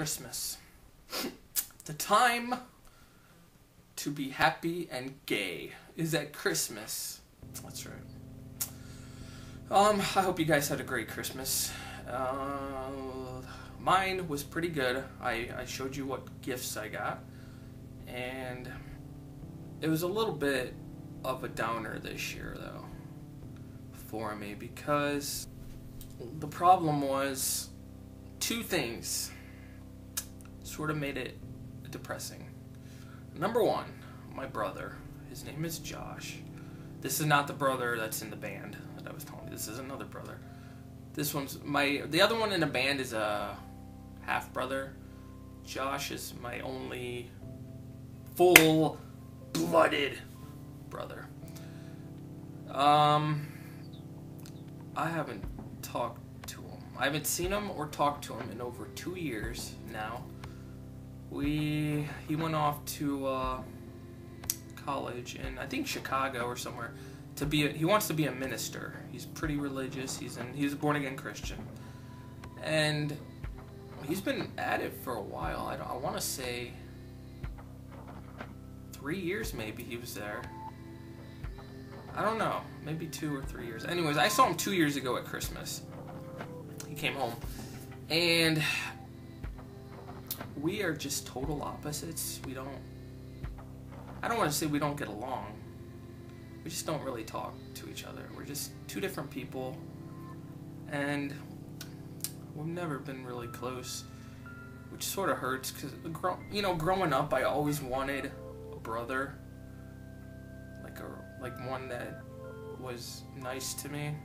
Christmas. The time to be happy and gay is at Christmas. That's right. I hope you guys had a great Christmas. Mine was pretty good. I showed you what gifts I got, and it was a little bit of a downer this year though for me, because the problem was two things sort of made it depressing. Number one, my brother, his name is Josh. This is not the brother that's in the band that I was telling you. This is another brother. This one's the other one in the band is a half brother. Josh is my only full-blooded brother. I haven't talked to him. I haven't seen him or talked to him in over 2 years now. He went off to college in, I think, Chicago or somewhere he wants to be a minister. He's pretty religious. He's a born-again Christian, and he's been at it for a while. I want to say 3 years maybe he was there. I don't know, maybe 2 or 3 years. Anyways, I saw him 2 years ago at Christmas. He came home, and we are just total opposites. I don't want to say we don't get along. We just don't really talk to each other. We're just two different people, and we've never been really close, which sort of hurts because, growing up, I always wanted a brother, like one that was nice to me.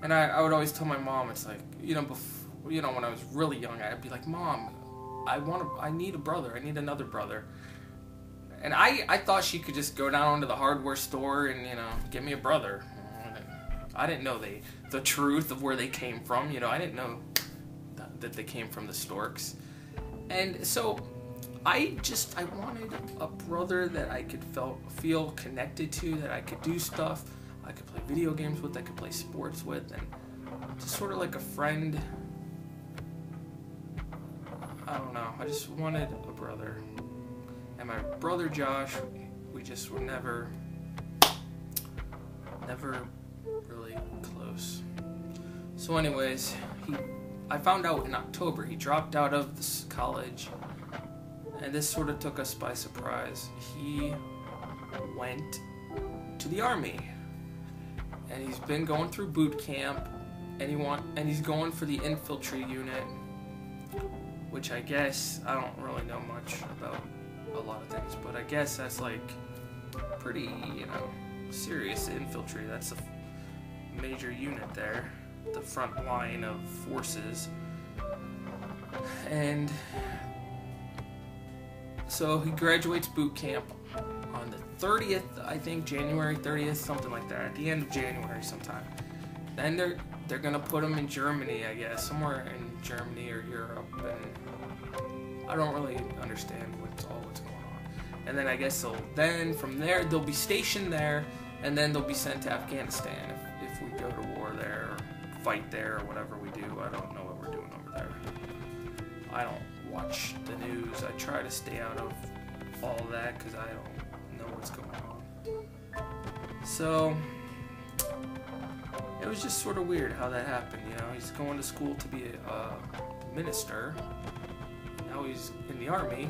And I would always tell my mom, it's like, when I was really young, I'd be like, Mom, I need a brother. I need another brother. And I thought she could just go down to the hardware store and, get me a brother. I didn't know the truth of where they came from. I didn't know that they came from the Storks. And so I wanted a brother that I could feel connected to, that I could do stuff. I could play video games with, I could play sports with, and just sort of like a friend. I don't know. I just wanted a brother. And my brother Josh, we just were never really close. So anyways, I found out in October he dropped out of this college, and this sort of took us by surprise. He went to the Army, and he's been going through boot camp, and he's going for the infantry unit, which I guess, I don't really know much about a lot of things, but I guess that's like pretty, serious infantry. That's a major unit there, the front line of forces. And so he graduates boot camp on the 30th, I think, January 30th, something like that, at the end of January sometime. Then they're gonna put him in Germany, I guess, somewhere in Germany or Europe, and I don't really understand what's going on. And then I guess from there they'll be stationed there, and then they'll be sent to Afghanistan if we go to war there, or fight there, or whatever we do. I don't know what we're doing over there. I don't watch the news. I try to stay out of all that because I don't know what's going on. So it was just sort of weird how that happened. He's going to school to be a minister. Now he's in the Army.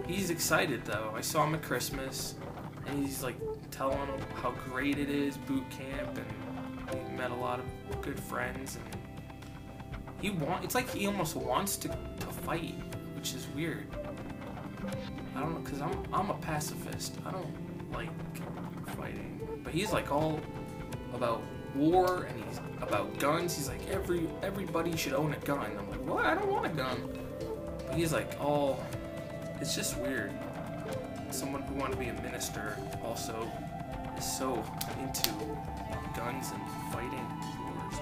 He's excited though. I saw him at Christmas, and he's like telling him how great it is, boot camp, and he met a lot of good friends, and it's like he almost wants to fight, which is weird. I don't know, because I'm a pacifist. I don't like fighting, but he's like all about war, and he's about guns. He's like, everybody should own a gun. I'm like, what? I don't want a gun. But he's like, it's just weird. Someone who wanted to be a minister also is so into guns and fighting wars.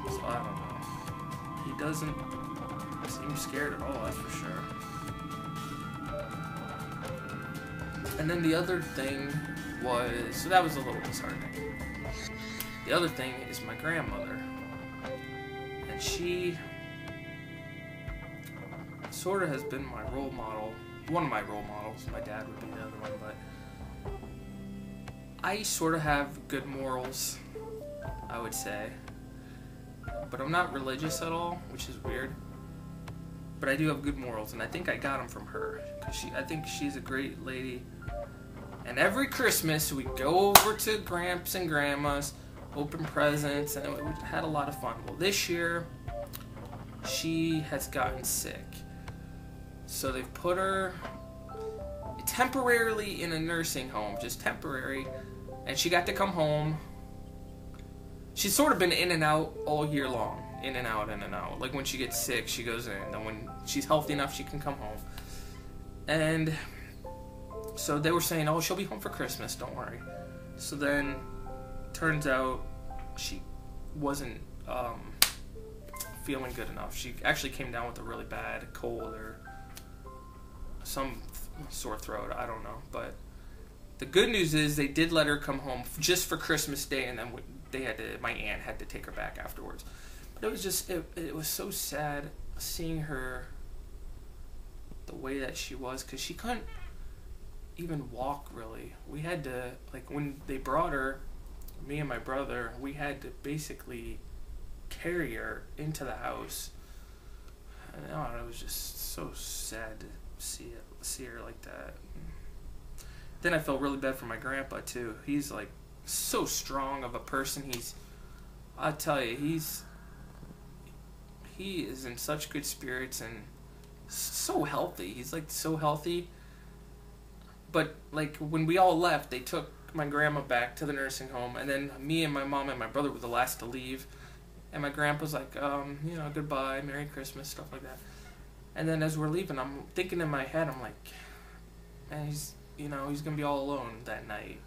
So I don't know. He doesn't seem scared at all, that's for sure. And then the other thing was, so that was a little disheartening. The other thing is my grandmother. And she sort of has been my role model. One of my role models. My dad would be the other one, but I sort of have good morals, I would say. But I'm not religious at all, which is weird. But I do have good morals, and I think I got them from her. Cause I think she's a great lady. And every Christmas, we go over to Gramps and Grandma's, open presents, and we had a lot of fun. Well, this year, she has gotten sick. So they've put her temporarily in a nursing home, just temporary. And she got to come home. She's sort of been in and out all year long. In and out, in and out. Like when she gets sick, she goes in. Then when she's healthy enough, she can come home. And so they were saying, oh, she'll be home for Christmas, don't worry. So then, turns out, she wasn't feeling good enough. She actually came down with a really bad cold or some sore throat, I don't know. But the good news is they did let her come home just for Christmas Day, and then my aunt had to take her back afterwards. But it was just, it was so sad seeing her the way that she was, because she couldn't even walk, really. We had to, like, when they brought her, me and my brother, we had to basically carry her into the house. And it was just so sad to see her like that. Then I felt really bad for my grandpa, too. He's, like, so strong of a person. I tell you, he is in such good spirits and so healthy. He's, like, so healthy. But, like, when we all left, they took my grandma back to the nursing home, and then me and my mom and my brother were the last to leave. And my grandpa's like, goodbye, Merry Christmas, stuff like that. And then as we're leaving, I'm thinking in my head, I'm like, man, he's gonna be all alone that night.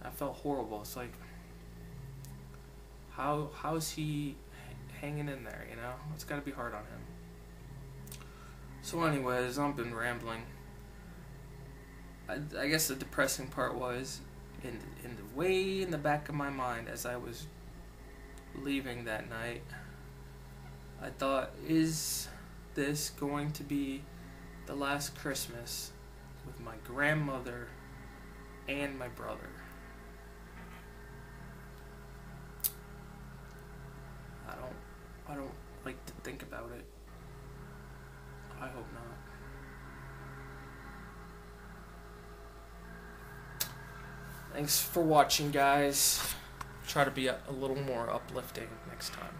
I felt horrible. It's like, how's he hanging in there, It's gotta be hard on him. So anyways, I've been rambling. I guess the depressing part was, in the way in the back of my mind as I was leaving that night, I thought, is this going to be the last Christmas with my grandmother and my brother? I don't like to think about it. I hope not. Thanks for watching, guys. Try to be a little more uplifting next time.